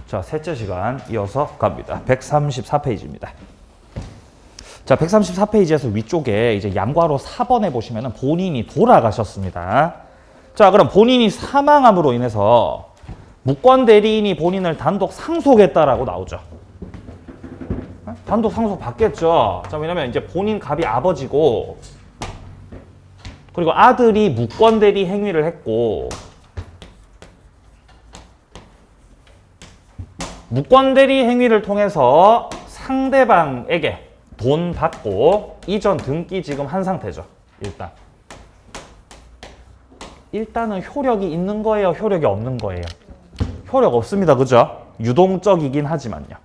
자, 셋째 시간 이어서 갑니다. 134페이지입니다. 자, 134페이지에서 위쪽에 이제 양괄호 4번에 보시면은 본인이 돌아가셨습니다. 자, 그럼 본인이 사망함으로 인해서 무권 대리인이 본인을 단독 상속했다라고 나오죠. 단독 상속 받겠죠. 자, 왜냐면 이제 본인 갑이 아버지고, 그리고 아들이 무권 대리 행위를 했고, 무권 대리 행위를 통해서 상대방에게 돈 받고 이전 등기 지금 한 상태죠. 일단은 효력이 있는 거예요, 효력이 없는 거예요? 효력 없습니다. 그죠? 유동적이긴 하지만요.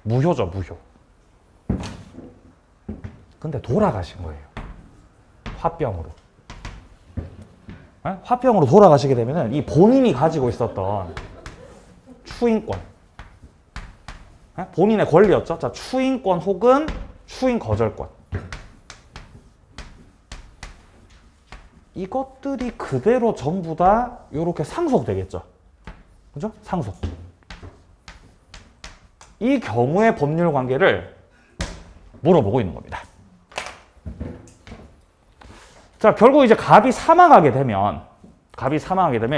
무효죠, 무효. 근데 돌아가신 거예요. 화병으로. 화병으로 돌아가시게 되면은 이 본인이 가지고 있었던 추인권, 본인의 권리였죠. 자, 추인권 혹은 추인 거절권. 이것들이 그대로 전부 다 이렇게 상속되겠죠. 그죠? 상속. 이 경우의 법률 관계를 물어보고 있는 겁니다. 자, 결국 이제 갑이 사망하게 되면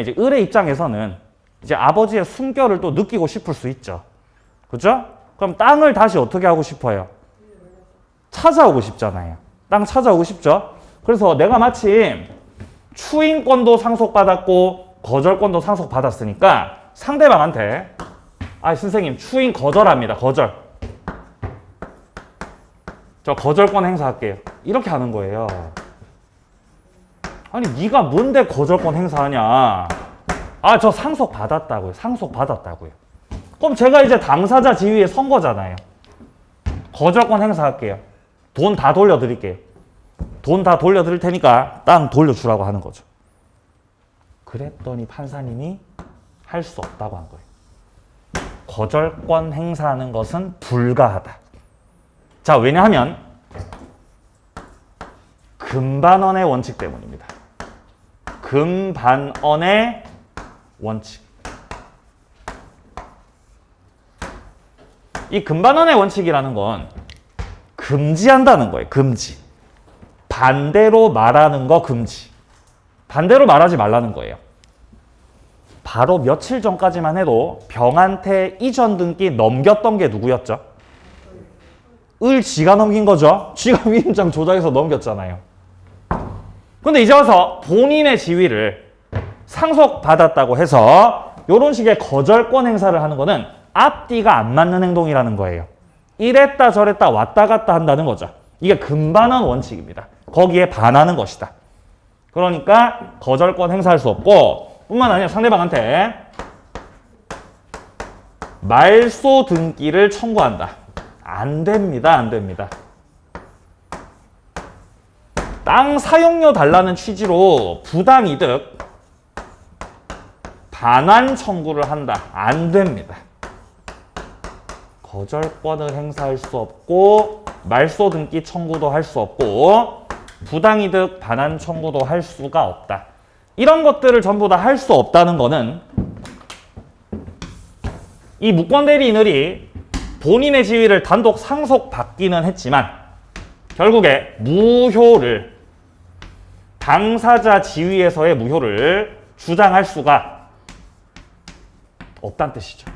이제 을의 입장에서는 이제 아버지의 숨결을 또 느끼고 싶을 수 있죠. 그죠? 그럼 땅을 다시 어떻게 하고 싶어요? 찾아오고 싶잖아요. 땅 찾아오고 싶죠? 그래서 내가 마침 추인권도 상속받았고 거절권도 상속받았으니까 상대방한테 선생님 추인 거절합니다. 거절. 저 거절권 행사할게요. 이렇게 하는 거예요. 아니 네가 뭔데 거절권 행사하냐. 저 상속받았다고요. 상속받았다고요. 그럼 제가 이제 당사자 지위에 선 거잖아요. 거절권 행사할게요. 돈 다 돌려드릴게요. 돈 다 돌려드릴 테니까 땅 돌려주라고 하는 거죠. 그랬더니 판사님이 할 수 없다고 한 거예요. 거절권 행사하는 것은 불가하다. 자, 왜냐하면 금반원의 원칙 때문입니다. 금반원의 원칙. 이 금반원의 원칙이라는 건 금지한다는 거예요. 금지. 반대로 말하는 거 금지. 반대로 말하지 말라는 거예요. 바로 며칠 전까지만 해도 병한테 이전 등기 넘겼던 게 누구였죠? 을 지가 넘긴 거죠. 지가 위임장 조작해서 넘겼잖아요. 근데 이제 와서 본인의 지위를 상속받았다고 해서 이런 식의 거절권 행사를 하는 거는 앞뒤가 안 맞는 행동이라는 거예요. 이랬다 저랬다 왔다 갔다 한다는 거죠. 이게 금반원 원칙입니다. 거기에 반하는 것이다. 그러니까 거절권 행사할 수 없고, 뿐만 아니라 상대방한테 말소 등기를 청구한다. 안 됩니다. 안 됩니다. 땅 사용료 달라는 취지로 부당이득 반환 청구를 한다. 안 됩니다. 거절권을 행사할 수 없고 말소 등기 청구도 할 수 없고 부당이득 반환 청구도 할 수가 없다. 이런 것들을 전부 다 할 수 없다는 거는 이 무권 대리인이 본인의 지위를 단독 상속받기는 했지만 결국에 무효를, 당사자 지위에서의 무효를 주장할 수가 없다는 뜻이죠.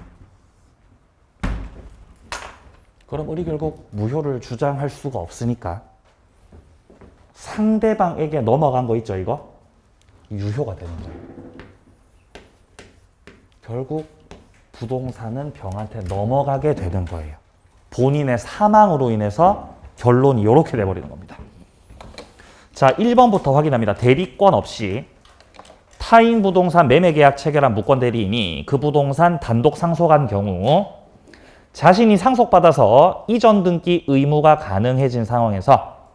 그럼 우리 결국 무효를 주장할 수가 없으니까 상대방에게 넘어간 거 있죠, 이거? 유효가 되는 거예요. 결국 부동산은 병한테 넘어가게 되는 거예요. 본인의 사망으로 인해서 결론이 이렇게 돼버리는 겁니다. 자, 1번부터 확인합니다. 대리권 없이 타인 부동산 매매계약 체결한 무권 대리인이 그 부동산 단독 상속한 경우 자신이 상속받아서 이전 등기 의무가 가능해진 상황에서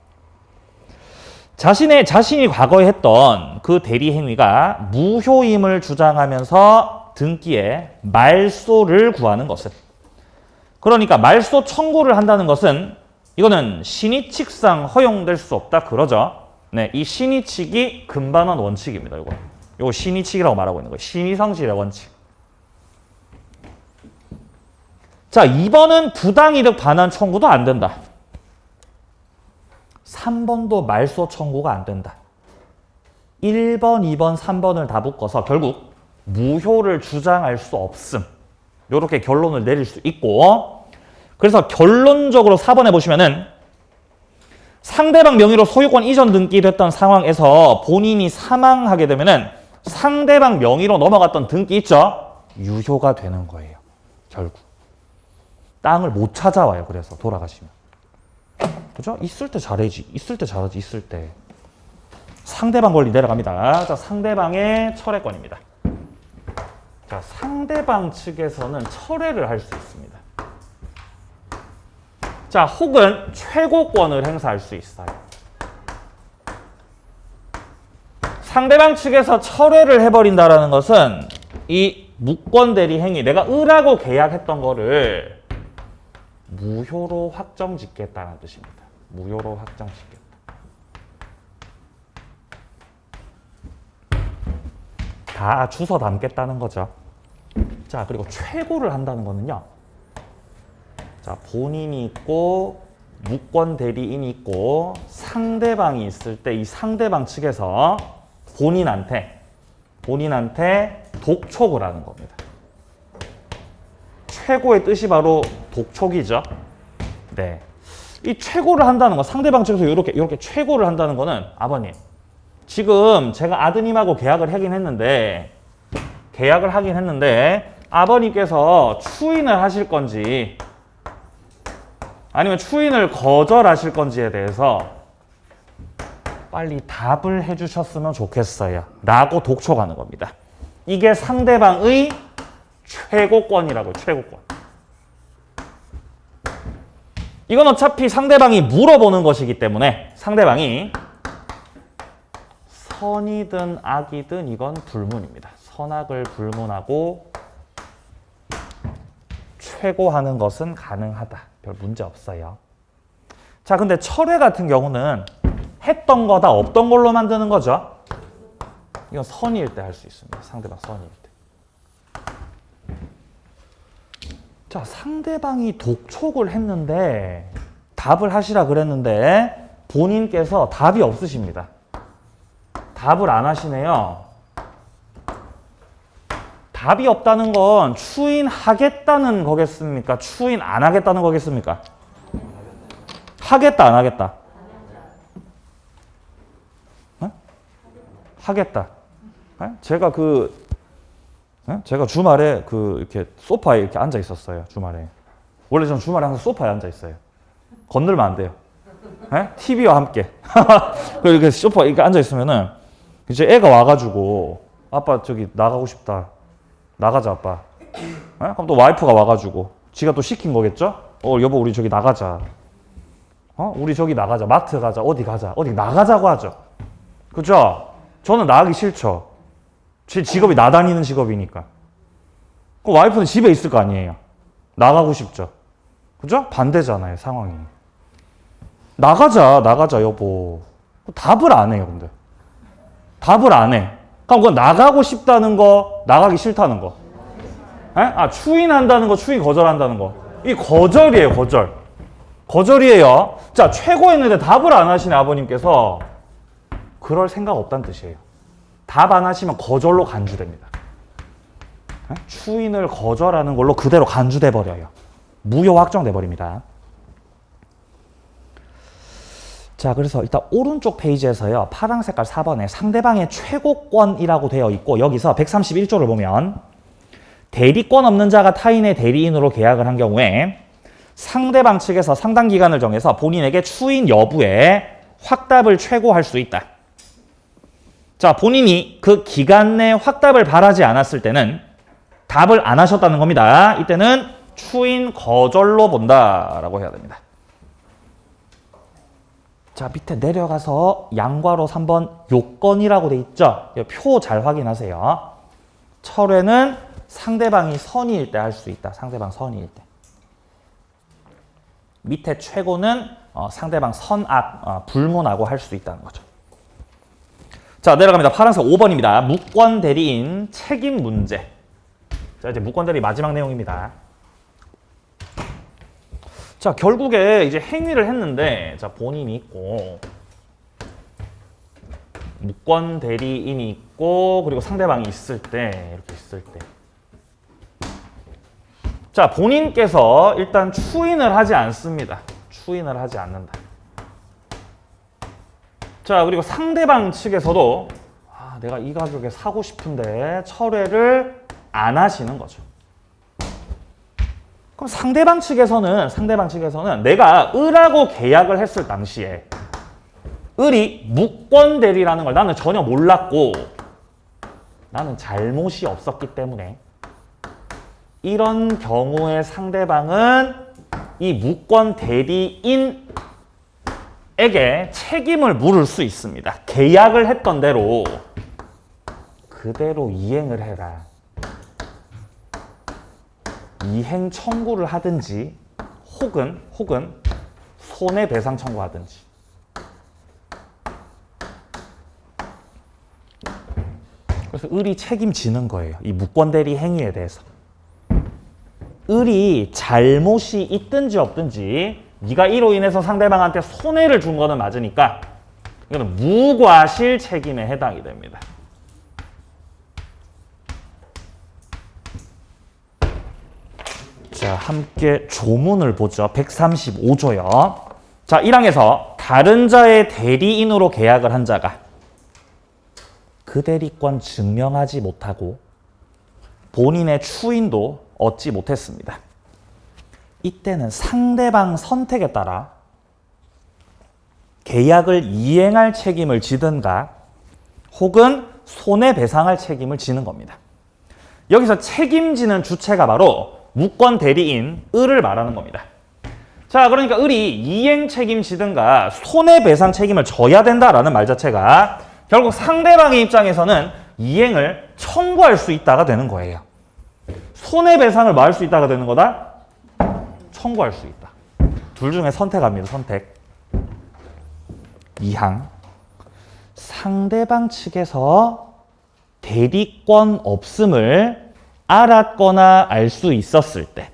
자신이 과거에 했던 그 대리 행위가 무효임을 주장하면서 등기에 말소를 구하는 것은, 그러니까 말소 청구를 한다는 것은 이거는 신의칙상 허용될 수 없다 그러죠. 네, 이 신의칙이 금반원 원칙입니다. 이거 신의칙이라고 말하고 있는 거예요. 신의성질의 원칙. 자, 2번은 부당이득 반환 청구도 안 된다. 3번도 말소 청구가 안 된다. 1번, 2번, 3번을 다 묶어서 결국 무효를 주장할 수 없음. 이렇게 결론을 내릴 수 있고, 그래서 결론적으로 4번에 보시면은 상대방 명의로 소유권 이전 등기됐던 상황에서 본인이 사망하게 되면은 상대방 명의로 넘어갔던 등기 있죠? 유효가 되는 거예요. 결국. 땅을 못 찾아와요. 그래서 돌아가시면. 그죠? 있을 때 잘하지. 있을 때 잘하지. 있을 때. 상대방 권리 내려갑니다. 자, 상대방의 철회권입니다. 자, 상대방 측에서는 철회를 할 수 있습니다. 자, 혹은 최고권을 행사할 수 있어요. 상대방 측에서 철회를 해버린다는 것은 이 무권대리 행위, 내가 을하고 계약했던 거를 무효로 확정짓겠다는 뜻입니다. 무효로 확정짓겠다. 다 주워 담겠다는 거죠. 자, 그리고 최고를 한다는 거는요. 자, 본인이 있고 무권 대리인이 있고 상대방이 있을 때 이 상대방 측에서 본인한테 독촉을 하는 겁니다. 최고의 뜻이 바로 독촉이죠. 네. 이 최고를 한다는 거, 상대방 측에서 이렇게 최고를 한다는 거는 아버님, 지금 제가 아드님하고 계약을 하긴 했는데 아버님께서 추인을 하실 건지 아니면 추인을 거절하실 건지에 대해서 빨리 답을 해주셨으면 좋겠어요. 라고 독촉하는 겁니다. 이게 상대방의 최고권이라고요. 최고권. 이건 어차피 상대방이 물어보는 것이기 때문에 상대방이 선이든 악이든 이건 불문입니다. 선악을 불문하고 최고하는 것은 가능하다. 별 문제 없어요. 자, 근데 철회 같은 경우는 했던 거다 없던 걸로 만드는 거죠. 이건 선의일 때 할 수 있습니다. 상대방 선의일 때. 자, 상대방이 독촉을 했는데 답을 하시라 그랬는데 본인께서 답이 없으십니다. 답을 안 하시네요. 답이 없다는 건 추인하겠다는 거겠습니까? 추인 안 하겠다는 거겠습니까? 하겠다, 안 하겠다? 네? 하겠다. 네? 제가 주말에 이렇게 소파에 이렇게 앉아 있었어요. 주말에. 원래 전 주말에 항상 소파에 앉아 있어요. 건들면 안 돼요. 네? TV와 함께. 이렇게 소파에 이렇게 앉아 있으면은 이제 애가 와가지고 아빠 저기 나가고 싶다. 나가자 아빠. 네? 그럼 또 와이프가 와가지고 지가 또 시킨 거겠죠? 여보 우리 저기 나가자. 우리 저기 나가자. 마트 가자. 어디 가자. 어디 나가자고 하죠. 그죠? 저는 나가기 싫죠. 제 직업이 나다니는 직업이니까. 그 와이프는 집에 있을 거 아니에요. 나가고 싶죠. 그죠? 반대잖아요, 상황이. 나가자 여보. 답을 안 해요, 근데. 답을 안 해. 그럼 그건 나가고 싶다는 거, 나가기 싫다는 거. 에? 추인한다는 거, 추인 거절한다는 거. 이 거절이에요, 거절. 거절이에요. 자, 최고했는데 답을 안 하시네, 아버님께서. 그럴 생각 없다는 뜻이에요. 답 안 하시면 거절로 간주됩니다. 에? 추인을 거절하는 걸로 그대로 간주돼 버려요. 무효 확정돼 버립니다. 자, 그래서 일단 오른쪽 페이지에서요. 파란 색깔 4번에 상대방의 최고권이라고 되어 있고 여기서 131조를 보면 대리권 없는 자가 타인의 대리인으로 계약을 한 경우에 상대방 측에서 상당 기간을 정해서 본인에게 추인 여부에 확답을 최고할 수 있다. 자, 본인이 그 기간 내 확답을 바라지 않았을 때는 답을 안 하셨다는 겁니다. 이때는 추인 거절로 본다라고 해야 됩니다. 자, 밑에 내려가서 양괄호 3번 요건이라고 돼 있죠? 표 잘 확인하세요. 철회는 상대방이 선의일 때 할 수 있다. 상대방 선의일 때. 밑에 최고는 상대방 선악, 불문하고 할 수 있다는 거죠. 자, 내려갑니다. 파란색 5번입니다. 무권 대리인 책임 문제. 자, 이제 무권 대리 마지막 내용입니다. 자, 결국에 이제 행위를 했는데, 자, 본인이 있고, 무권 대리인이 있고, 그리고 상대방이 있을 때, 이렇게 있을 때. 자, 본인께서 일단 추인을 하지 않습니다. 추인을 하지 않는다. 자, 그리고 상대방 측에서도 내가 이 가격에 사고 싶은데 철회를 안 하시는 거죠. 그럼 상대방 측에서는 내가 을하고 계약을 했을 당시에 을이 무권 대리라는 걸 나는 전혀 몰랐고 나는 잘못이 없었기 때문에 이런 경우에 상대방은 이 무권 대리인에게 책임을 물을 수 있습니다. 계약을 했던 대로 그대로 이행을 해라. 이행 청구를 하든지 혹은 손해배상 청구하든지. 그래서 을이 책임지는 거예요. 이 무권대리 행위에 대해서. 을이 잘못이 있든지 없든지 네가 이로 인해서 상대방한테 손해를 준 거는 맞으니까 이거는 무과실 책임에 해당이 됩니다. 자, 함께 조문을 보죠. 135조요. 자, 1항에서 다른 자의 대리인으로 계약을 한 자가 그 대리권 증명하지 못하고 본인의 추인도 얻지 못했습니다. 이때는 상대방 선택에 따라 계약을 이행할 책임을 지든가 혹은 손해배상할 책임을 지는 겁니다. 여기서 책임지는 주체가 바로 무권 대리인 을을 말하는 겁니다. 자, 그러니까 을이 이행 책임지든가 손해배상 책임을 져야 된다라는 말 자체가 결국 상대방의 입장에서는 이행을 청구할 수 있다가 되는 거예요. 손해배상을 뭐 할 수 있다가 되는 거다? 청구할 수 있다. 둘 중에 선택합니다. 선택. 2항. 상대방 측에서 대리권 없음을 알았거나 알 수 있었을 때.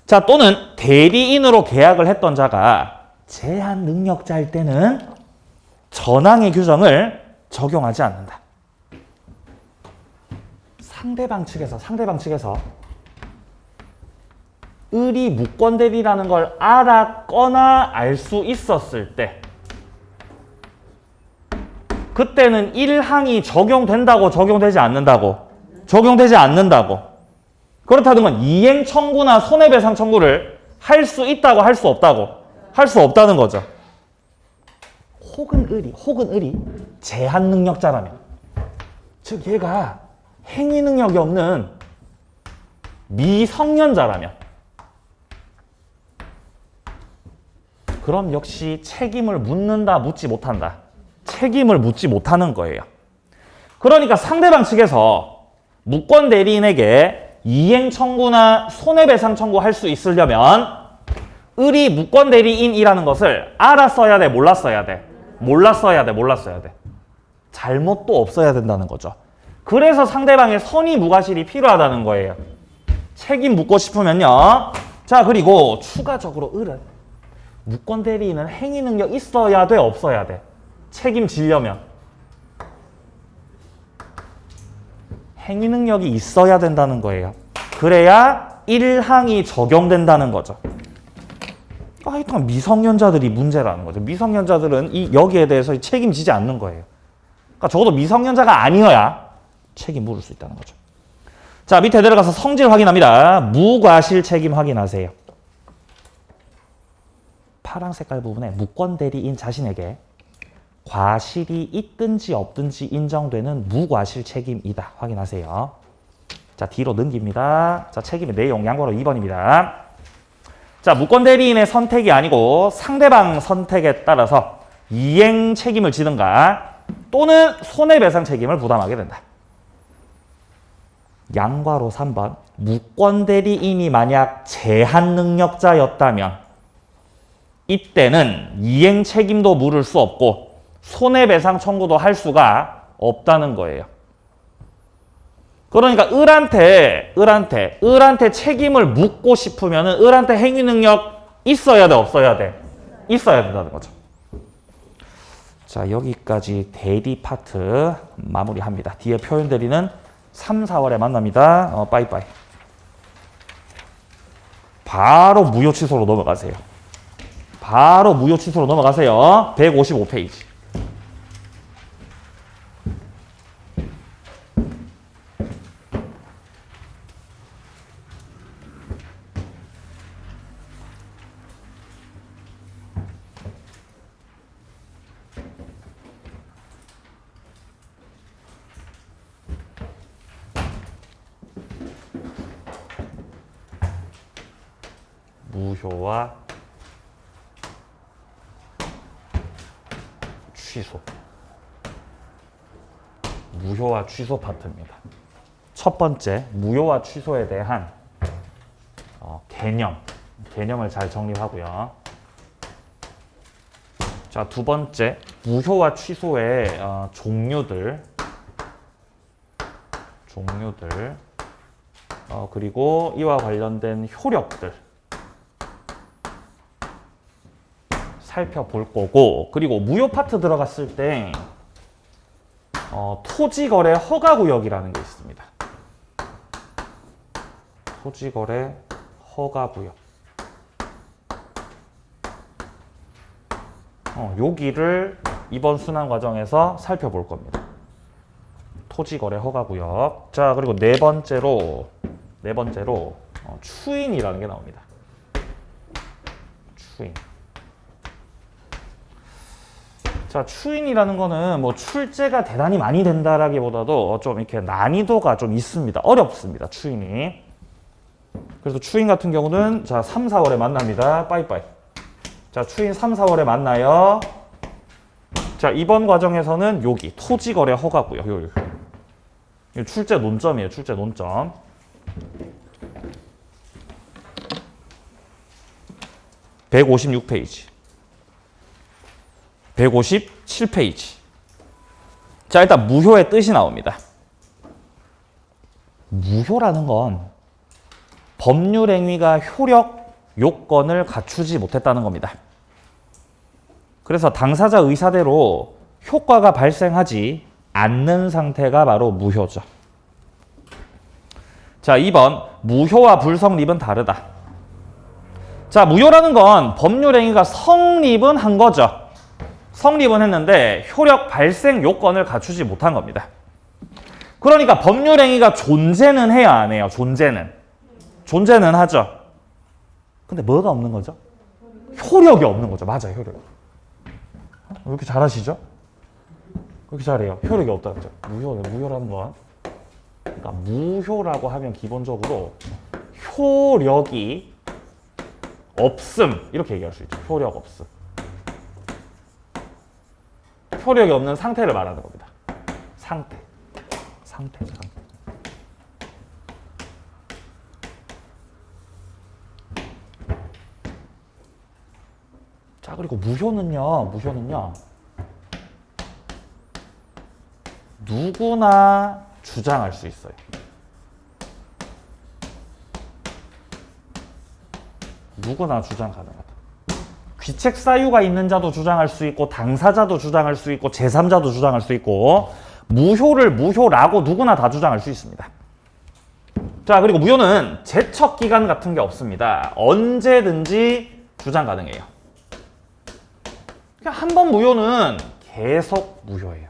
자, 또는 대리인으로 계약을 했던 자가 제한 능력자일 때는 전항의 규정을 적용하지 않는다. 상대방 측에서 을이 무권대리라는 걸 알았거나 알 수 있었을 때 그때는 1항이 적용된다고 적용되지 않는다고? 적용되지 않는다고. 그렇다는 건 이행 청구나 손해배상 청구를 할 수 있다고 할 수 없다고? 할 수 없다는 거죠. 혹은 을이 제한 능력자라면, 즉 얘가 행위 능력이 없는 미성년자라면 그럼 역시 책임을 묻는다, 묻지 못한다. 책임을 묻지 못하는 거예요. 그러니까 상대방 측에서 무권 대리인에게 이행 청구나 손해배상 청구할 수 있으려면 을이 무권 대리인이라는 것을 알았어야 돼, 몰랐어야 돼? 몰랐어야 돼. 잘못도 없어야 된다는 거죠. 그래서 상대방의 선의 무과실이 필요하다는 거예요. 책임 묻고 싶으면요. 자, 그리고 추가적으로 을은 무권 대리인은 행위 능력 있어야 돼, 없어야 돼? 책임지려면 행위 능력이 있어야 된다는 거예요. 그래야 1항이 적용된다는 거죠. 하여튼 미성년자들이 문제라는 거죠. 미성년자들은 여기에 대해서 책임지지 않는 거예요. 그러니까 적어도 미성년자가 아니어야 책임 물을 수 있다는 거죠. 자, 밑에 내려가서 성질 확인합니다. 무과실 책임 확인하세요. 파란 색깔 부분에 무권 대리인 자신에게 과실이 있든지 없든지 인정되는 무과실 책임이다. 확인하세요. 자, 뒤로 넘깁니다. 자, 책임의 내용 양보로 2번입니다. 자, 무권 대리인의 선택이 아니고 상대방 선택에 따라서 이행 책임을 지든가 또는 손해배상 책임을 부담하게 된다. 양과로 3번. 무권 대리인이 만약 제한 능력자였다면 이때는 이행 책임도 물을 수 없고 손해배상 청구도 할 수가 없다는 거예요. 그러니까 을한테 책임을 묻고 싶으면은 을한테 행위 능력 있어야 돼, 없어야 돼? 있어야 된다는 거죠. 자, 여기까지 대리 파트 마무리합니다. 뒤에 표현 대리는 3, 4월에 만납니다. 빠이빠이. 바로 무효 취소로 넘어가세요. 155페이지. 무효와 취소. 무효와 취소 파트입니다. 첫 번째, 무효와 취소에 대한 개념을 잘 정립하고요. 자, 두 번째, 무효와 취소의 종류들, 그리고 이와 관련된 효력들 살펴볼 거고, 그리고 무효 파트 들어갔을 때 토지거래 허가구역이라는 게 있습니다. 토지거래 허가구역. 여기를 이번 순환 과정에서 살펴볼 겁니다. 토지거래 허가구역. 자, 그리고 네 번째로 추인이라는 게 나옵니다. 추인. 자, 추인이라는 거는 뭐 출제가 대단히 많이 된다라기보다도 좀 이렇게 난이도가 좀 있습니다. 어렵습니다, 추인이. 그래서 추인 같은 경우는 자, 3, 4월에 만납니다. 빠이빠이. 자, 추인 3, 4월에 만나요. 자, 이번 과정에서는 여기 토지거래 허가고요. 여기 출제 논점이에요. 출제 논점. (156페이지) 157페이지. 자, 일단 무효의 뜻이 나옵니다. 무효라는 건 법률 행위가 효력 요건을 갖추지 못했다는 겁니다. 그래서 당사자 의사대로 효과가 발생하지 않는 상태가 바로 무효죠. 자, 2번 무효와 불성립은 다르다. 자, 무효라는 건 법률 행위가 성립은 한 거죠. 성립은 했는데 효력 발생 요건을 갖추지 못한 겁니다. 그러니까 법률 행위가 존재는 해야 안 해요. 존재는 하죠. 근데 뭐가 없는 거죠? 효력이 없는 거죠. 맞아요, 효력. 왜 이렇게 잘하시죠? 왜 이렇게 잘해요? 효력이 없다는 거죠. 무효라는 건. 그러니까 무효라고 하면 기본적으로 효력이 없음. 이렇게 얘기할 수 있죠. 효력 없음. 효력이 없는 상태를 말하는 겁니다. 상태. 자, 그리고 무효는요. 누구나 주장할 수 있어요. 누구나 주장 가능하다. 귀책 사유가 있는 자도 주장할 수 있고, 당사자도 주장할 수 있고, 제3자도 주장할 수 있고, 무효를 무효라고 누구나 다 주장할 수 있습니다. 자, 그리고 무효는 제척 기간 같은 게 없습니다. 언제든지 주장 가능해요. 그러니까 한 번 무효는 계속 무효예요.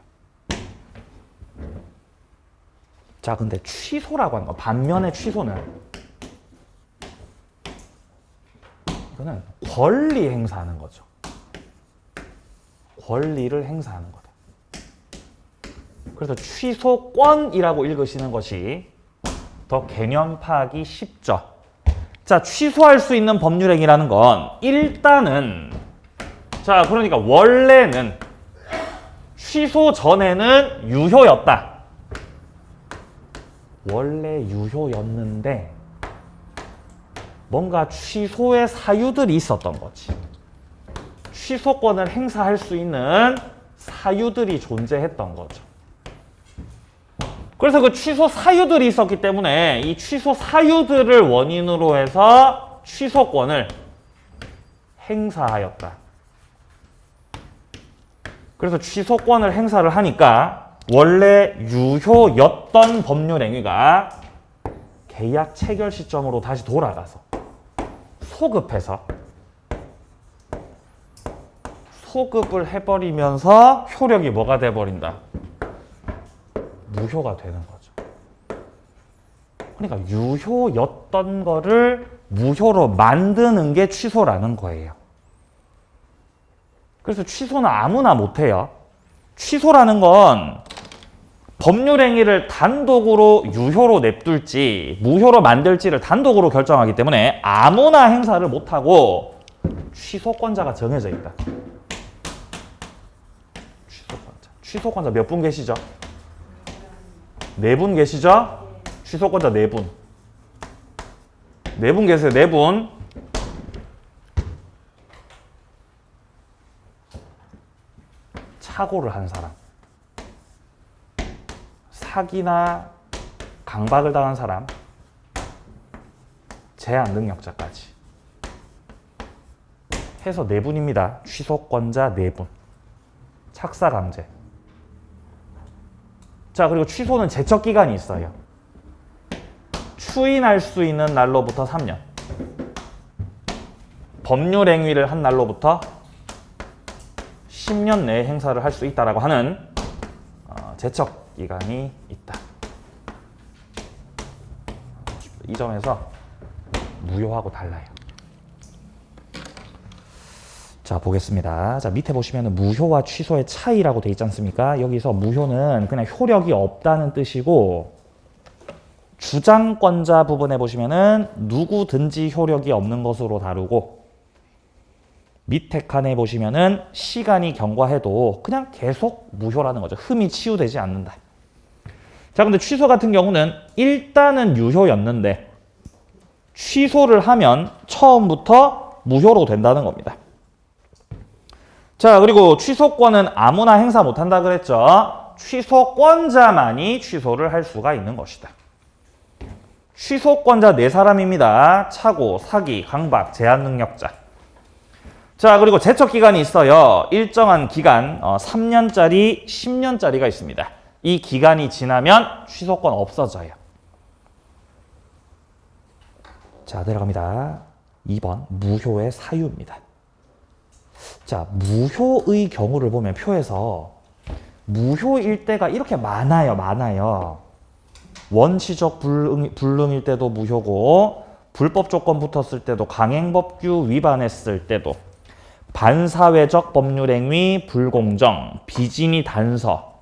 자, 근데 취소라고 하는 거, 반면에 취소는 이거는 권리 행사하는 거죠. 권리를 행사하는 거다. 그래서 취소권이라고 읽으시는 것이 더 개념 파악이 쉽죠. 자, 취소할 수 있는 법률행위라는 건 일단은, 자, 그러니까 원래는 취소 전에는 유효였다. 원래 유효였는데 뭔가 취소의 사유들이 있었던 거지. 취소권을 행사할 수 있는 사유들이 존재했던 거죠. 그래서 그 취소 사유들이 있었기 때문에 이 취소 사유들을 원인으로 해서 취소권을 행사하였다. 그래서 취소권을 행사를 하니까 원래 유효였던 법률 행위가 계약 체결 시점으로 다시 돌아가서 소급을 해버리면서 효력이 뭐가 돼버린다? 무효가 되는 거죠. 그러니까 유효였던 거를 무효로 만드는 게 취소라는 거예요. 그래서 취소는 아무나 못해요. 취소라는 건 법률행위를 단독으로 유효로 냅둘지 무효로 만들지를 단독으로 결정하기 때문에 아무나 행사를 못하고 취소권자가 정해져 있다. 취소권자 몇 분 계시죠? 4분 계시죠? 취소권자 4분. 4분 계세요. 4분. 착오를 한 사람. 사기나 강박을 당한 사람. 제한 능력자까지. 해서 4분입니다. 취소권자 4분. 착사강제. 자, 그리고 취소는 제척기간이 있어요. 추인할 수 있는 날로부터 3년. 법률행위를 한 날로부터 10년 내에 행사를 할 수 있다라고 하는 제척기간이 있다. 이 점에서 무효하고 달라요. 자, 보겠습니다. 자, 밑에 보시면 무효와 취소의 차이라고 돼 있지 않습니까? 여기서 무효는 그냥 효력이 없다는 뜻이고, 주장권자 부분에 보시면은 누구든지 효력이 없는 것으로 다루고, 밑에 칸에 보시면은 시간이 경과해도 그냥 계속 무효라는 거죠. 흠이 치유되지 않는다. 자, 근데 취소 같은 경우는 일단은 유효였는데 취소를 하면 처음부터 무효로 된다는 겁니다. 자, 그리고 취소권은 아무나 행사 못한다 그랬죠. 취소권자만이 취소를 할 수가 있는 것이다. 취소권자 4사람입니다. 착오, 사기, 강박, 제한 능력자. 자, 그리고 제척기간이 있어요. 일정한 기간, 3년짜리, 10년짜리가 있습니다. 이 기간이 지나면 취소권 없어져요. 자, 내려갑니다. 2번, 무효의 사유입니다. 자, 무효의 경우를 보면 표에서 무효일 때가 이렇게 많아요. 원시적 불능일 때도 무효고, 불법 조건 붙었을 때도, 강행법규 위반했을 때도, 반사회적 법률행위, 불공정, 비진이 단서,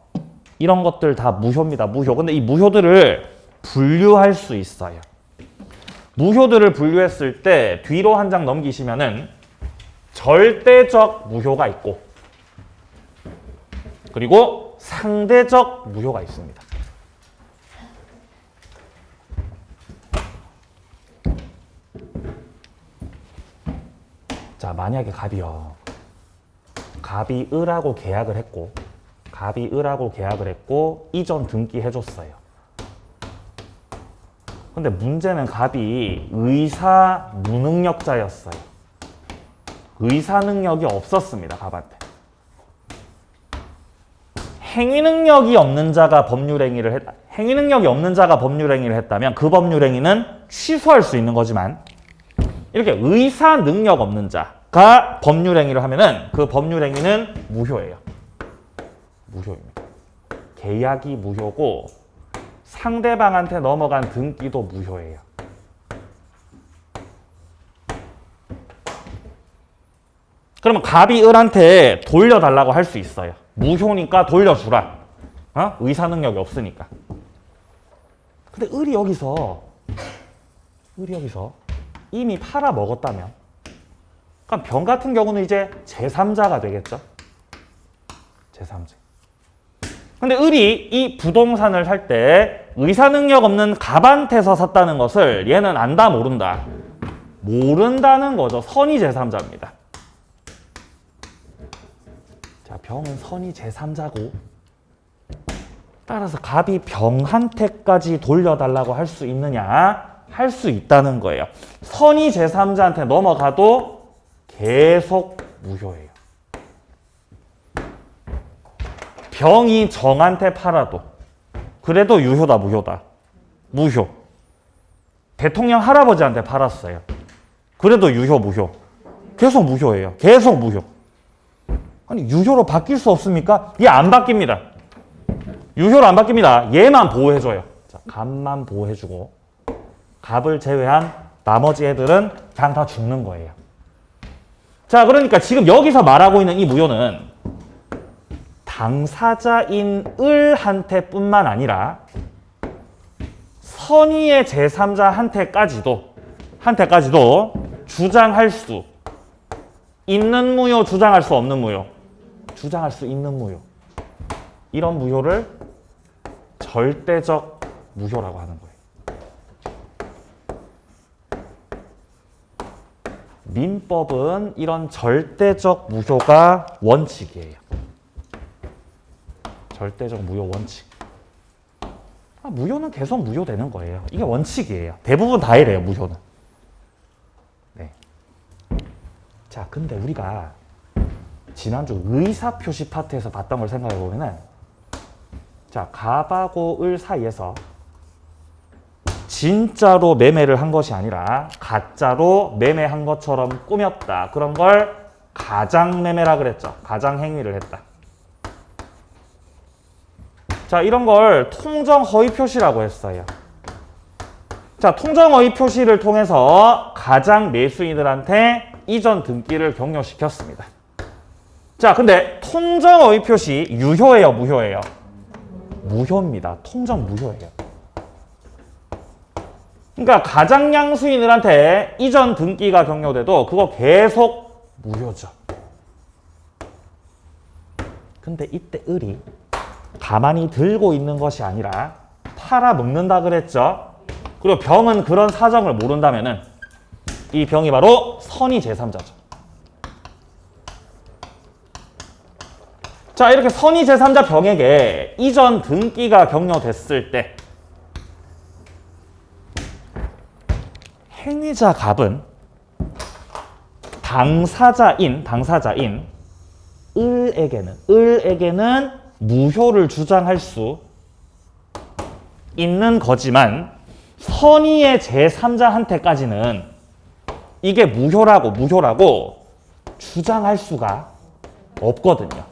이런 것들 다 무효입니다. 무효. 근데 이 무효들을 분류할 수 있어요. 무효들을 분류했을 때 뒤로 한 장 넘기시면은 절대적 무효가 있고, 그리고 상대적 무효가 있습니다. 자, 만약에 갑이 을하고 계약을 했고 이전 등기해줬어요. 근데 문제는 갑이 의사 무능력자였어요. 의사 능력이 없었습니다. 갑한테. 행위 능력이 없는 자가 법률행위를 했다면 그 법률행위는 취소할 수 있는 거지만, 이렇게 의사 능력 없는 자가 법률행위를 하면은 그 법률행위는 무효예요. 무효입니다. 계약이 무효고 상대방한테 넘어간 등기도 무효예요. 그러면 갑이 을한테 돌려달라고 할 수 있어요. 무효니까 돌려주라. 의사 능력이 없으니까. 근데 을이 여기서 이미 팔아먹었다면, 그럼 병 같은 경우는 이제 제3자가 되겠죠. 제3자. 근데 을이 이 부동산을 살 때 의사 능력 없는 갑한테서 샀다는 것을 얘는 안다, 모른다? 모른다는 거죠. 선의 제3자입니다. 자, 병은 선의 제3자고 따라서 갑이 병한테까지 돌려달라고 할 수 있느냐? 할 수 있다는 거예요. 선이 제3자한테 넘어가도 계속 무효예요. 병이 정한테 팔아도 그래도 유효다, 무효다? 무효. 대통령 할아버지한테 팔았어요. 그래도 유효, 무효? 계속 무효예요. 계속 무효. 아니, 유효로 바뀔 수 없습니까? 얘 안 바뀝니다. 유효로 안 바뀝니다. 얘만 보호해줘요. 자, 갑만 보호해주고 갑을 제외한 나머지 애들은 그냥 다 죽는 거예요. 자, 그러니까 지금 여기서 말하고 있는 이 무효는 당사자인 을한테 뿐만 아니라 선의의 제3자한테까지도 주장할 수 있는 무효, 주장할 수 없는 무효, 주장할 수 있는 무효. 이런 무효를 절대적 무효라고 하는 거예요. 민법은 이런 절대적 무효가 원칙이에요. 절대적 무효 원칙. 무효는 계속 무효되는 거예요. 이게 원칙이에요. 대부분 다 이래요, 무효는. 네. 자, 근데 우리가 지난주 의사표시 파트에서 봤던 걸 생각해 보면은, 자, 갑하고 을 사이에서 진짜로 매매를 한 것이 아니라 가짜로 매매한 것처럼 꾸몄다. 그런 걸 가장매매라 그랬죠. 가장행위를 했다. 자, 이런 걸 통정허위표시라고 했어요. 자, 통정허위표시를 통해서 가장 매수인들한테 이전 등기를 격려시켰습니다. 자, 근데 통정허위표시 유효예요, 무효예요? 무효입니다. 통정 무효예요. 그러니까 가장양수인들한테 이전 등기가 격려돼도 그거 계속 무효죠. 근데 이때 을이 가만히 들고 있는 것이 아니라 팔아먹는다 그랬죠. 그리고 병은 그런 사정을 모른다면은 이 병이 바로 선의 제3자죠. 자, 이렇게 선의 제3자 병에게 이전 등기가 격려됐을 때 행위자 갑은 당사자인 을에게는 무효를 주장할 수 있는 거지만 선의의 제3자한테까지는 이게 무효라고 주장할 수가 없거든요.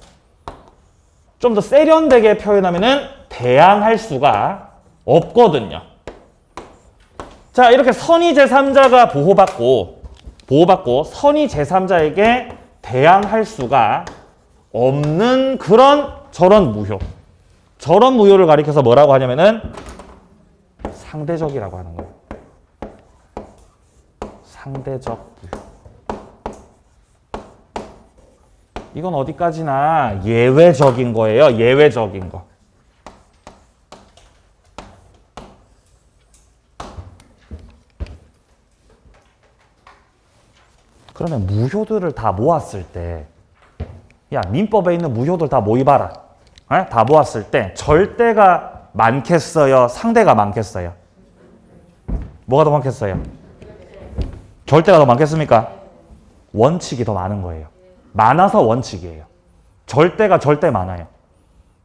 좀 더 세련되게 표현하면은 대항할 수가 없거든요. 자, 이렇게 선의 제3자가 보호받고 선의 제3자에게 대항할 수가 없는 저런 무효. 저런 무효를 가리켜서 뭐라고 하냐면은 상대적이라고 하는 거예요. 상대적 무효. 이건 어디까지나 예외적인 거예요. 예외적인 거. 그러면 무효들을 다 모았을 때, 야, 민법에 있는 무효들 다 모이봐라. 에? 다 모았을 때 절대가 많겠어요? 상대가 많겠어요? 뭐가 더 많겠어요? 절대가 더 많겠습니까? 원칙이 더 많은 거예요. 많아서 원칙이에요. 절대가 절대 많아요.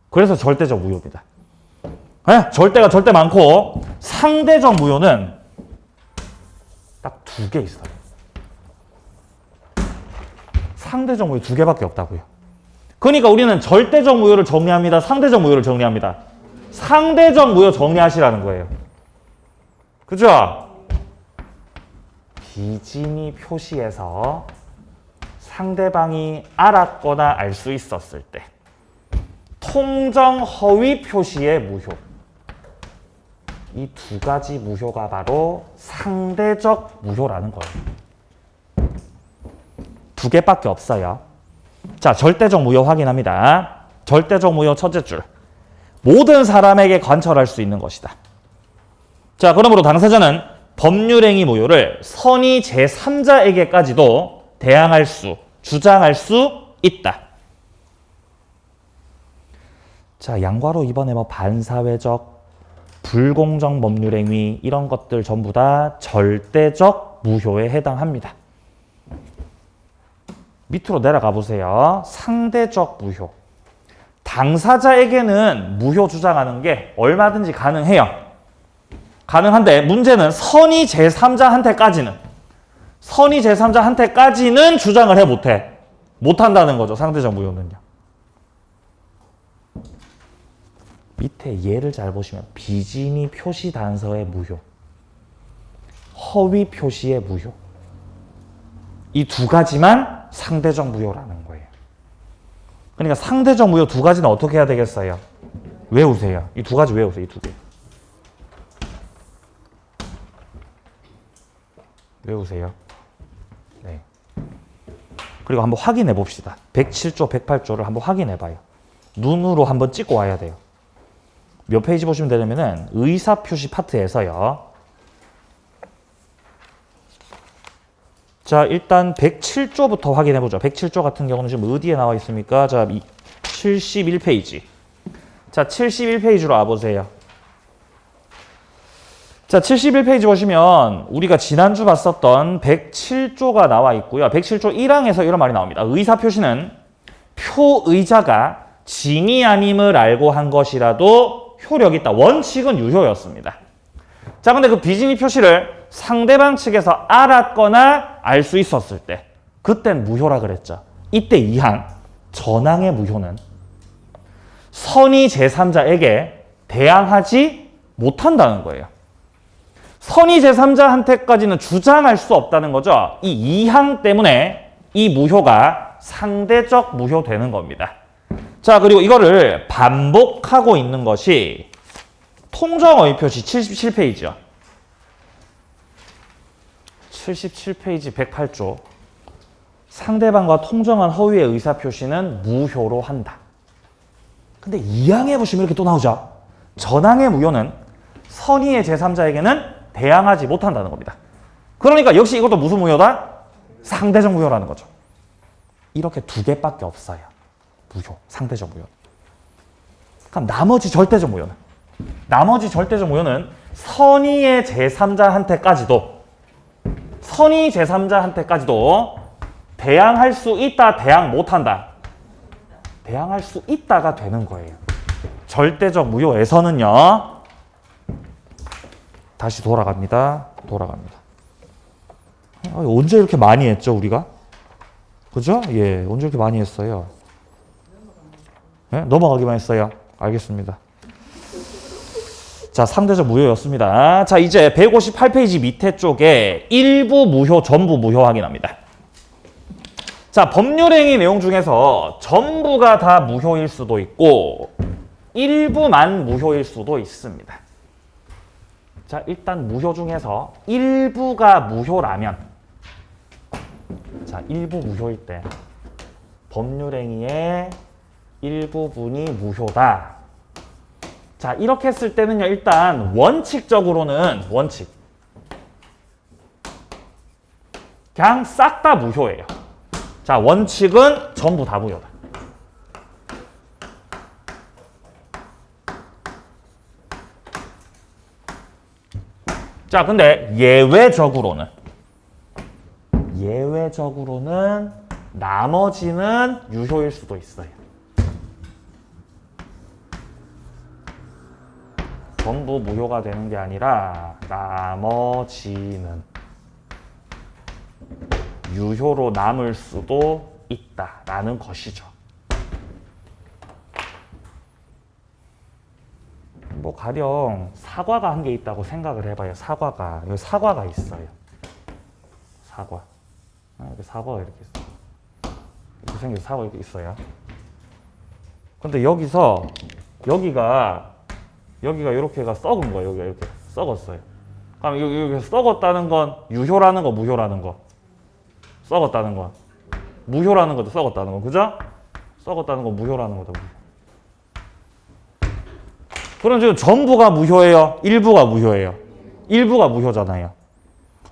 그래서 절대적 무효입니다. 에? 절대가 절대 많고 상대적 무효는 딱 2개 있어요. 상대적 무효 2개밖에 없다고요. 그러니까 우리는 절대적 무효를 정리합니다. 상대적 무효를 정리합니다. 상대적 무효 정리하시라는 거예요. 그죠? 비진이 표시에서 상대방이 알았거나 알 수 있었을 때 통정 허위 표시의 무효. 이 2가지 무효가 바로 상대적 무효라는 거예요. 2개밖에 없어요. 자, 절대적 무효 확인합니다. 절대적 무효 첫째 줄. 모든 사람에게 관철할 수 있는 것이다. 자, 그러므로 당사자는 법률행위 무효를 선의 제3자에게까지도 주장할 수 있다. 자, 양괄호 이번에 뭐 반사회적, 불공정 법률 행위 이런 것들 전부 다 절대적 무효에 해당합니다. 밑으로 내려가 보세요. 상대적 무효. 당사자에게는 무효 주장하는 게 얼마든지 가능해요. 가능한데 문제는 선의 제3자한테까지는 주장을 해 못해. 못한다는 거죠. 상대적 무효는요. 밑에 예를 잘 보시면 비진이 표시 단서의 무효, 허위 표시의 무효, 이 두 가지만 상대적 무효라는 거예요. 그러니까 상대적 무효 두 가지는 어떻게 해야 되겠어요? 외우세요. 이 두 가지 외우세요. 이 두 개. 외우세요. 네. 그리고 한번 확인해 봅시다. 107조, 108조를 한번 확인해 봐요. 눈으로 한번 찍고 와야 돼요. 몇 페이지 보시면 되냐면은 의사표시 파트에서요. 자, 일단 107조부터 확인해 보죠. 107조 같은 경우는 지금 어디에 나와 있습니까? 자, 71페이지. 자, 71페이지로 와보세요. 자, 71페이지 보시면 우리가 지난주 봤었던 107조가 나와 있고요. 107조 1항에서 이런 말이 나옵니다. 의사표시는 표의자가 진위 아님을 알고 한 것이라도 효력이 있다. 원칙은 유효였습니다. 자, 근데 그 비진위 표시를 상대방 측에서 알았거나 알 수 있었을 때 그땐 무효라 그랬죠. 이때 2항 전항의 무효는 선의 제3자에게 대항하지 못한다는 거예요. 선의 제3자한테까지는 주장할 수 없다는 거죠. 이 2항 때문에 이 무효가 상대적 무효되는 겁니다. 자, 그리고 이거를 반복하고 있는 것이 통정어휘표시 77페이지요. 77페이지 108조. 상대방과 통정한 허위의 의사표시는 무효로 한다. 근데 2항에 보시면 이렇게 또 나오죠. 전항의 무효는 선의의 제3자에게는 대항하지 못한다는 겁니다. 그러니까 역시 이것도 무슨 무효다? 상대적 무효라는 거죠. 이렇게 두 개밖에 없어요. 무효, 상대적 무효. 그럼 나머지 절대적 무효는? 나머지 절대적 무효는 선의의 제3자한테까지도 대항할 수 있다, 대항 못한다. 대항할 수 있다가 되는 거예요. 절대적 무효에서는요. 다시 돌아갑니다. 언제 이렇게 많이 했죠, 우리가? 그죠? 예, 언제 이렇게 많이 했어요? 네? 넘어가기만 했어요. 알겠습니다. 자, 상대적 무효였습니다. 자, 이제 158페이지 밑에 쪽에 일부 무효, 전부 무효 확인합니다. 자, 법률행위 내용 중에서 전부가 다 무효일 수도 있고 일부만 무효일 수도 있습니다. 자, 일단 무효 중에서 일부가 무효라면, 자, 일부 무효일 때 법률행위의 일부분이 무효다. 자, 이렇게 했을 때는요, 일단 원칙적으로는 그냥 싹 다 무효예요. 자, 원칙은 전부 다 무효다. 자, 근데 예외적으로는 나머지는 유효일 수도 있어요. 전부 무효가 되는 게 아니라 나머지는 유효로 남을 수도 있다라는 것이죠. 뭐 가령 사과가 한 개 있다고 생각을 해봐요. 여기 사과가 있어요. 여기 사과가 이렇게 있어요. 이렇게 생겨서 사과 이렇게 있어요. 근데 여기가 이렇게가 썩은 거예요. 여기가 이렇게 썩었어요. 그럼 여기 썩었다는 건 유효라는 거, 무효라는 거? 썩었다는 건 무효라는 것도 썩었다는 거, 그죠? 썩었다는 건 무효라는 거죠. 그럼 지금 전부가 무효예요? 일부가 무효예요? 일부가 무효잖아요.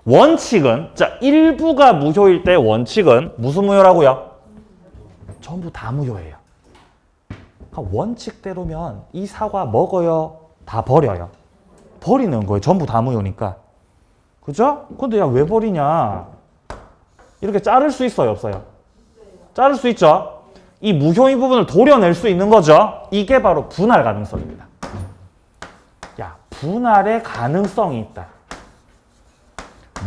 원칙은, 자, 일부가 무효일 때 원칙은 무슨 무효라고요? 전부 다 무효예요. 원칙대로면 이 사과 먹어요? 다 버려요? 버리는 거예요. 전부 다 무효니까. 그죠? 근데 야, 왜 버리냐? 이렇게 자를 수 있어요? 없어요? 자를 수 있죠? 이 무효인 부분을 도려낼 수 있는 거죠? 이게 바로 분할 가능성입니다. 야, 분할의 가능성이 있다.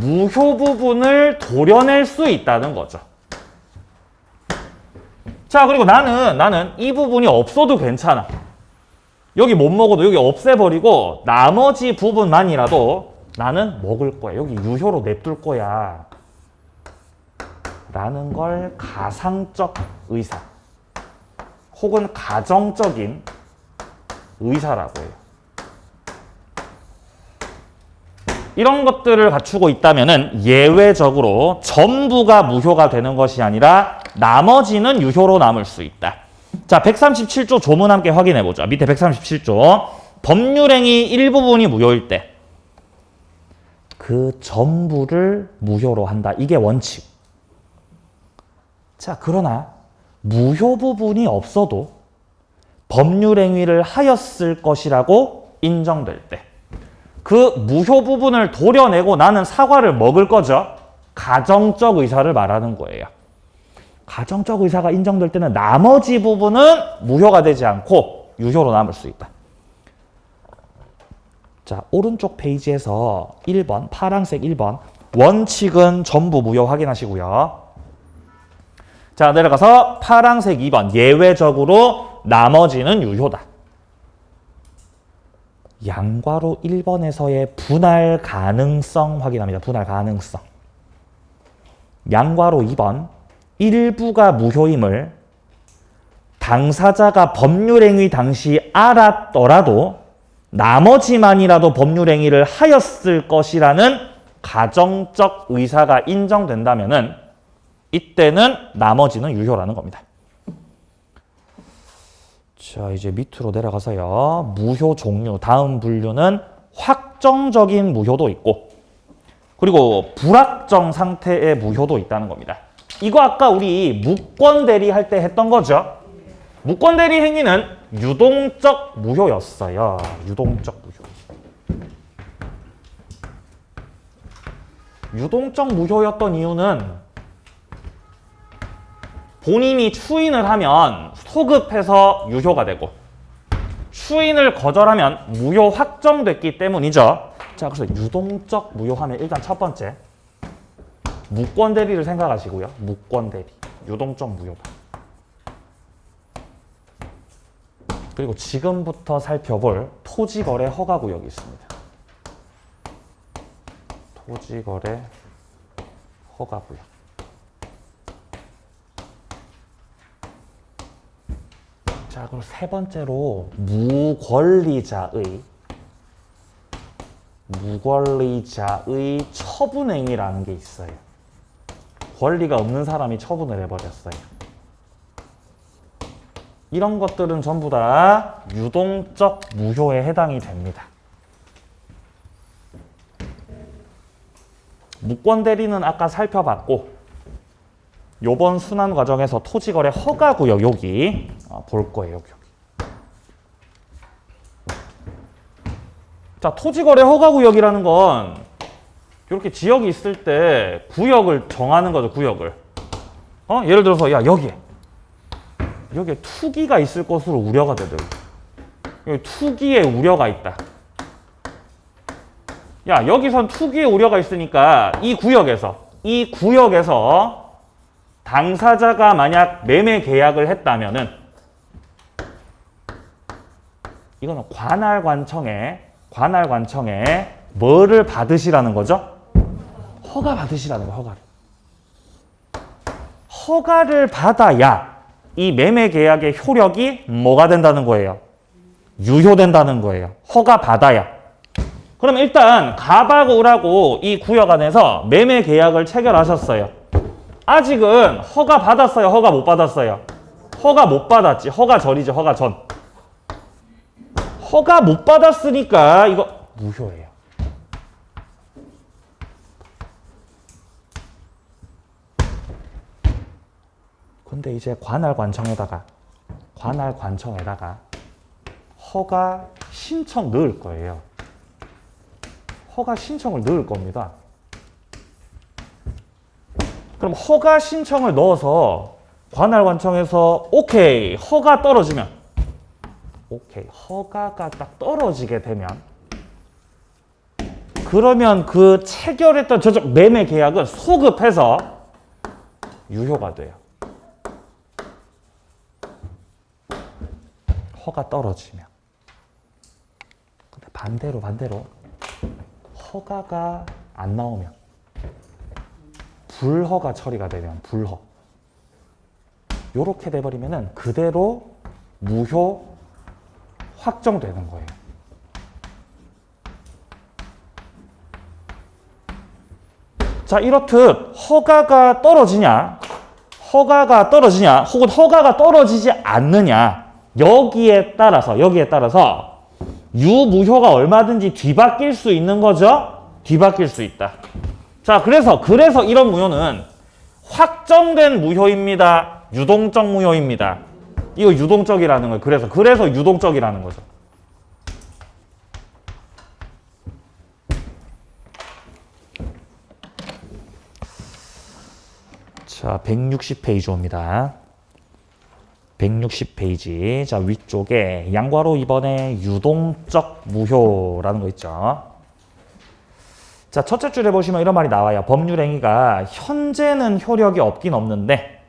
무효 부분을 도려낼 수 있다는 거죠. 자, 그리고 나는 이 부분이 없어도 괜찮아. 여기 못 먹어도 여기 없애버리고 나머지 부분만이라도 나는 먹을 거야. 여기 유효로 냅둘 거야. 라는 걸 가상적 의사 혹은 가정적인 의사라고 해요. 이런 것들을 갖추고 있다면은 예외적으로 전부가 무효가 되는 것이 아니라 나머지는 유효로 남을 수 있다. 자, 137조 조문 함께 확인해 보죠. 밑에 137조. 법률행위 일부분이 무효일 때 그 전부를 무효로 한다. 이게 원칙. 자, 그러나 무효 부분이 없어도 법률행위를 하였을 것이라고 인정될 때 그 무효 부분을 도려내고 나는 사과를 먹을 거죠. 가정적 의사를 말하는 거예요. 가정적 의사가 인정될 때는 나머지 부분은 무효가 되지 않고 유효로 남을 수 있다. 자, 오른쪽 페이지에서 1번, 파란색 1번 원칙은 전부 무효 확인하시고요. 자, 내려가서 파란색 2번 예외적으로 나머지는 유효다. 양괄호 1번에서의 분할 가능성 확인합니다. 분할 가능성. 양괄호 2번 일부가 무효임을 당사자가 법률행위 당시 알았더라도 나머지만이라도 법률행위를 하였을 것이라는 가정적 의사가 인정된다면은 이때는 나머지는 유효라는 겁니다. 자, 이제 밑으로 내려가서요. 무효 종류, 다음 분류는 확정적인 무효도 있고 그리고 불확정 상태의 무효도 있다는 겁니다. 이거 아까 우리 무권대리 할 때 했던 거죠. 무권대리 행위는 유동적 무효였어요. 유동적 무효. 유동적 무효였던 이유는 본인이 추인을 하면 소급해서 유효가 되고 추인을 거절하면 무효 확정됐기 때문이죠. 자, 그래서 유동적 무효하면 일단 첫 번째 무권대리를 생각하시고요. 무권대리, 유동적 무효다. 그리고 지금부터 살펴볼 토지거래 허가구역이 있습니다. 토지거래 허가구역. 자, 그리고 세 번째로 무권리자의 처분행위라는 게 있어요. 권리가 없는 사람이 처분을 해버렸어요. 이런 것들은 전부 다 유동적 무효에 해당이 됩니다. 무권대리는 아까 살펴봤고 요번 순환 과정에서 토지거래 허가구역 여기 볼 거예요. 여기. 자, 토지거래 허가구역이라는 건 이렇게 지역이 있을 때 구역을 정하는 거죠. 구역을. 예를 들어서 야, 여기에 투기가 있을 것으로 우려가 되더라고요. 여기 투기의 우려가 있다. 야, 여기선 투기의 우려가 있으니까 이 구역에서 당사자가 만약 매매 계약을 했다면은 이거는 관할관청에 뭐를 받으시라는 거죠? 허가 받으시라는 거예요. 허가를 받아야 이 매매 계약의 효력이 뭐가 된다는 거예요? 유효된다는 거예요. 허가 받아야. 그럼 일단 갑하고 을하고 이 구역 안에서 매매 계약을 체결하셨어요. 아직은 허가 받았어요? 허가 못 받았어요? 허가 못 받았지. 허가 전이죠. 허가 전. 허가 못 받았으니까 이거 무효예요. 근데 이제 관할관청에다가 관할 관청에다가 허가 신청 넣을 거예요. 허가 신청을 넣을 겁니다. 그럼 허가 신청을 넣어서 관할 관청에서 오케이, 허가 떨어지면 오케이, 허가가 딱 떨어지게 되면 그러면 그 체결했던 저쪽 매매 계약은 소급해서 유효가 돼요. 허가 떨어지면. 근데 반대로 허가가 안 나오면, 불허가 처리가 되면, 불허. 요렇게 돼버리면은 그대로 무효 확정되는 거예요. 자, 이렇듯 허가가 떨어지냐, 혹은 허가가 떨어지지 않느냐, 여기에 따라서 유무효가 얼마든지 뒤바뀔 수 있는 거죠? 뒤바뀔 수 있다. 자, 그래서 이런 무효는 확정된 무효입니다. 유동적 무효입니다. 이거 유동적이라는 거예요. 그래서 유동적이라는 거죠. 자, 160페이지입니다. 160페이지. 자, 위쪽에 양괄호 2번에 유동적 무효라는 거 있죠. 자, 첫째 줄에 보시면 이런 말이 나와요. 법률행위가 현재는 효력이 없긴 없는데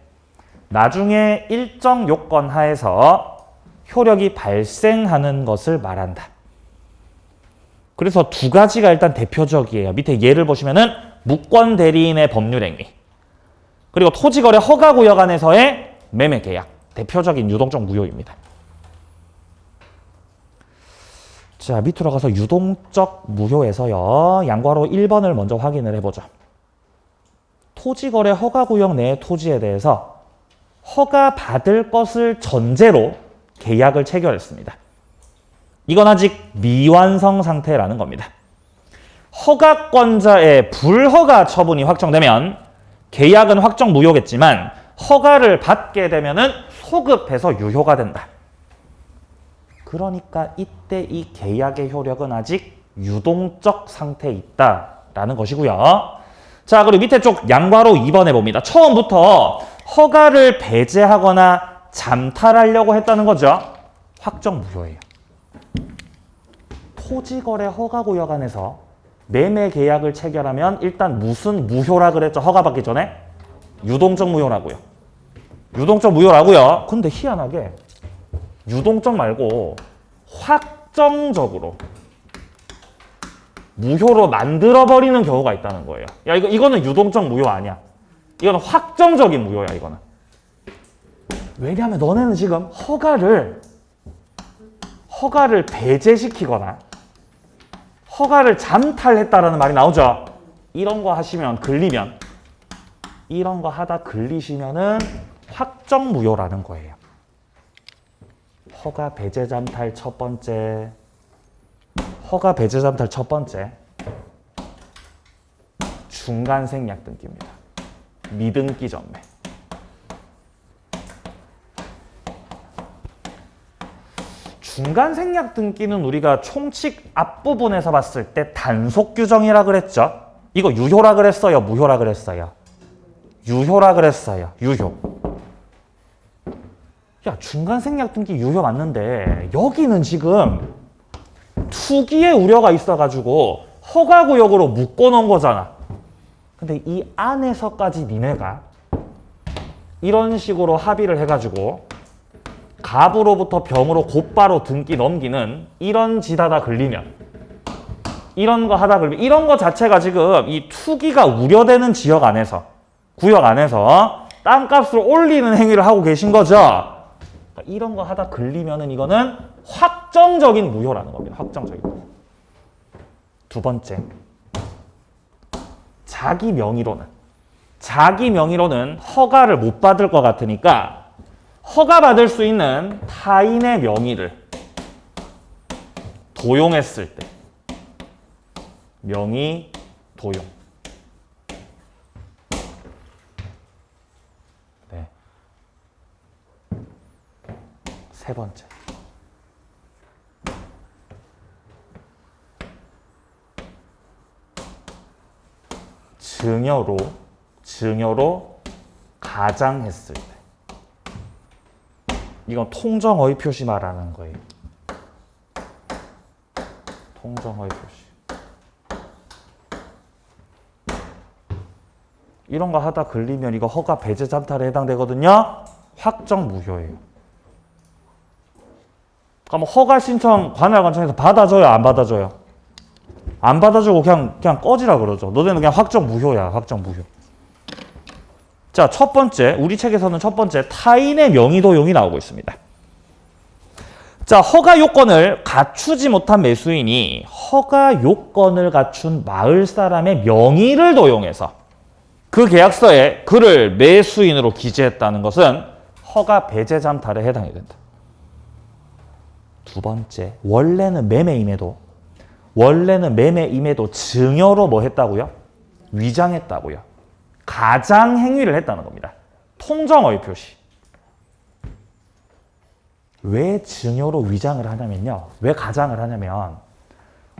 나중에 일정 요건 하에서 효력이 발생하는 것을 말한다. 그래서 두 가지가 일단 대표적이에요. 밑에 예를 보시면은 무권 대리인의 법률행위, 그리고 토지거래 허가구역 안에서의 매매계약, 대표적인 유동적 무효입니다. 자, 밑으로 가서 유동적 무효에서요, 양괄호 1번을 먼저 확인을 해보죠. 토지거래 허가구역 내의 토지에 대해서 허가 받을 것을 전제로 계약을 체결했습니다. 이건 아직 미완성 상태라는 겁니다. 허가권자의 불허가 처분이 확정되면 계약은 확정 무효겠지만 허가를 받게 되면은 소급해서 유효가 된다. 그러니까 이때 이 계약의 효력은 아직 유동적 상태에 있다라는 것이고요. 자, 그리고 밑에 쪽 양괄호 2번에 봅니다. 처음부터 허가를 배제하거나 잠탈하려고 했다는 거죠. 확정 무효예요. 토지거래 허가구역 안에서 매매 계약을 체결하면 일단 무슨 무효라 그랬죠? 허가 받기 전에? 유동적 무효라고요. 유동적 무효라고요. 근데 희한하게 유동적 말고 확정적으로 무효로 만들어버리는 경우가 있다는 거예요. 야, 이거는 유동적 무효 아니야. 이거는 확정적인 무효야, 이거는. 왜냐하면 너네는 지금 허가를 배제시키거나 허가를 잠탈했다라는 말이 나오죠. 이런 거 하시면, 이런 거 하다 걸리시면은 확정 무효라는 거예요. 허가 배제 잠탈 첫 번째, 중간 생략 등기입니다. 미등기 전매. 중간 생략 등기는 우리가 총칙 앞부분에서 봤을 때 단속 규정이라 그랬죠. 이거 유효라 그랬어요, 무효라 그랬어요? 유효라 그랬어요. 유효. 야, 중간 생략 등기 유효 맞는데 여기는 지금 투기의 우려가 있어가지고 허가구역으로 묶어놓은 거잖아. 근데 이 안에서까지 니네가 이런 식으로 합의를 해가지고 갑으로부터 병으로 곧바로 등기 넘기는 이런 짓 하다 걸리면, 이런 거 자체가 지금 이 투기가 우려되는 지역 안에서, 구역 안에서 땅값을 올리는 행위를 하고 계신 거죠. 그러니까 이런 거 하다 걸리면은 이거는 확정적인 무효라는 겁니다. 확정적인 무효. 두 번째, 자기 명의로는 허가를 못 받을 것 같으니까 허가받을 수 있는 타인의 명의를 도용했을 때, 명의 도용. 네. 세 번째. 증여로 가장했을 때. 이건 통정어휘 표시 말하는 거예요. 통정어휘 표시. 이런 거 하다 걸리면 이거 허가 배제 잠탈에 해당되거든요. 확정 무효예요. 그럼 허가 신청 관할관청에서 받아줘요, 안 받아줘요? 안 받아주고 그냥 꺼지라 그러죠. 너네는 그냥 확정 무효야, 확정 무효. 자, 첫 번째, 우리 책에서는 첫 번째 타인의 명의도용이 나오고 있습니다. 자, 허가 요건을 갖추지 못한 매수인이 허가 요건을 갖춘 마을 사람의 명의를 도용해서 그 계약서에 그를 매수인으로 기재했다는 것은 허가 배제 잠탈에 해당이 된다. 두 번째, 원래는 매매임에도 증여로 뭐 했다고요? 위장했다고요. 가장 행위를 했다는 겁니다. 통정어휘 표시. 왜 증여로 위장을 하냐면요. 왜 가장을 하냐면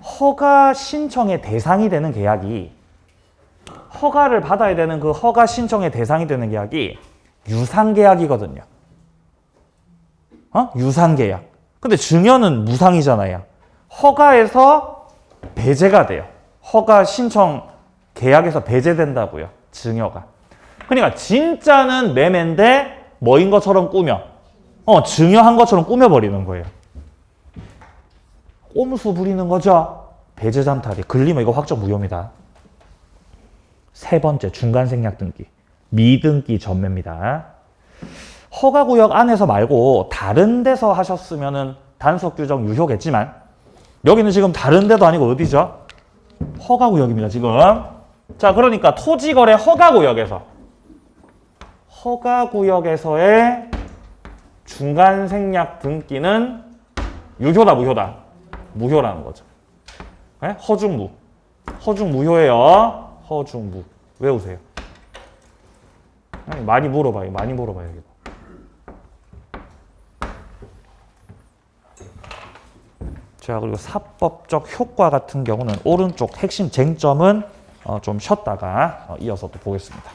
허가 신청의 대상이 되는 계약이 허가를 받아야 되는 그 허가 신청의 대상이 되는 계약이 유상계약이거든요. 유상계약. 근데 증여는 무상이잖아요. 허가에서 배제가 돼요. 허가 신청 계약에서 배제된다고요. 증여가. 그러니까 진짜는 매매인데 뭐인 것처럼 꾸며. 증여한 것처럼 꾸며버리는 거예요. 꼼수 부리는 거죠. 배제 잠탈이. 걸리면 이거 확정 무효입니다. 세 번째, 중간생략 등기. 미등기 전매입니다. 허가구역 안에서 말고 다른 데서 하셨으면 단속 규정 유효겠지만 여기는 지금 다른 데도 아니고 어디죠? 허가구역입니다, 지금. 자, 그러니까 토지거래 허가구역에서의 중간생략 등기는 유효다, 무효다? 무효라는 거죠. 네? 허중무효예요. 허중무. 외우세요. 많이 물어봐요. 이거. 자, 그리고 사법적 효과 같은 경우는 오른쪽 핵심 쟁점은 좀 쉬었다가 이어서 또 보겠습니다.